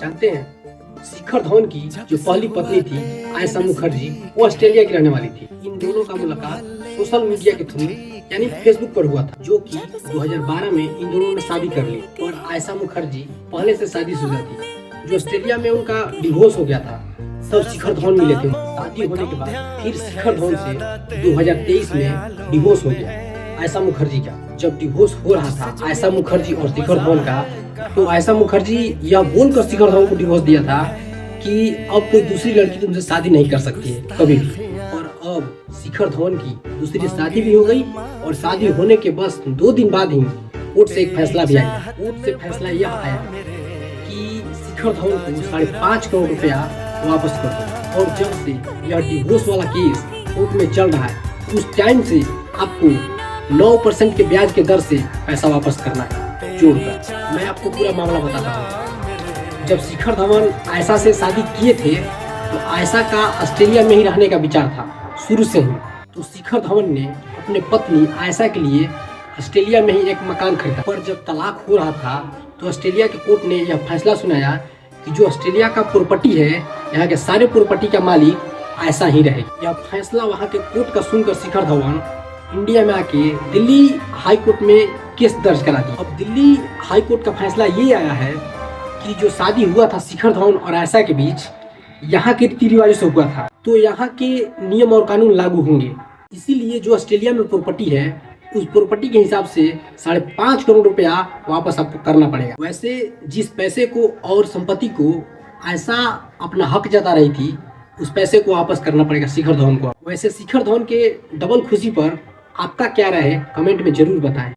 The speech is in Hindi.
जानते हैं शिखर धवन की जो पहली पत्नी थी आयशा मुखर्जी, वो ऑस्ट्रेलिया की रहने वाली थी। इन दोनों का मुलाकात सोशल मीडिया के थ्रू यानी फेसबुक पर हुआ था, जो कि 2012 में इन दोनों ने शादी कर ली। और आयशा मुखर्जी पहले से शादीशुदा थी। जो ऑस्ट्रेलिया में उनका डिवोर्स हो गया था तब शिखर धवन मिले थे। शादी होने के बाद फिर शिखर धवन से 2023 में डिवोर्स हो गया आयशा मुखर्जी का। जब डिवोर्स हो रहा था आयशा मुखर्जी और शिखर धवन का, तो आयशा मुखर्जी यह बोलकर शिखर धवन को डिवोर्स दिया था कि अब कोई दूसरी लड़की तुमसे शादी नहीं कर सकती है कभी भी। और अब शिखर धवन की दूसरी शादी भी हो गई और शादी होने के बस 2 दिन बाद ही कोर्ट से एक फैसला भी आया। कोर्ट से फैसला यह आया कि शिखर धवन को 5.5 करोड़ रुपया वापस कर दो। और जब से यह डिवोर्स वाला केस कोर्ट में चल रहा है उस टाइम से आपको 9% के ब्याज के दर से पैसा वापस करना है जोड़कर। मैं आपको पूरा मामला बताता हूँ। जब शिखर धवन आयशा से शादी किए थे तो आयशा का ऑस्ट्रेलिया में ही रहने का विचार था शुरू से ही। तो शिखर धवन ने अपने पत्नी आयशा के लिए ऑस्ट्रेलिया में ही एक मकान खरीदा। पर जब तलाक हो रहा था तो ऑस्ट्रेलिया के कोर्ट ने यह फैसला सुनाया कि जो ऑस्ट्रेलिया का प्रॉपर्टी है, यहाँ के सारे प्रॉपर्टी का मालिक आयशा ही रहेगी। यह फैसला वहाँ के कोर्ट का सुनकर शिखर धवन इंडिया में आके दिल्ली हाई कोर्ट में केस दर्ज करा दिया। अब दिल्ली हाई कोर्ट का फैसला ये आया है कि जो शादी हुआ था शिखर धवन और आयशा के बीच, यहाँ के रीति रिवाजों से हुआ था, तो यहाँ के नियम और कानून लागू होंगे। इसीलिए जो ऑस्ट्रेलिया में प्रॉपर्टी है उस प्रॉपर्टी के हिसाब से 5.5 करोड़ रुपया वापस आपको करना पड़ेगा। वैसे जिस पैसे को और संपत्ति को आयशा अपना हक जता रही थी उस पैसे को वापस करना पड़ेगा शिखर धवन को। वैसे शिखर धवन के डबल खुशी पर आपका क्या राय है कमेंट में जरूर बताएं।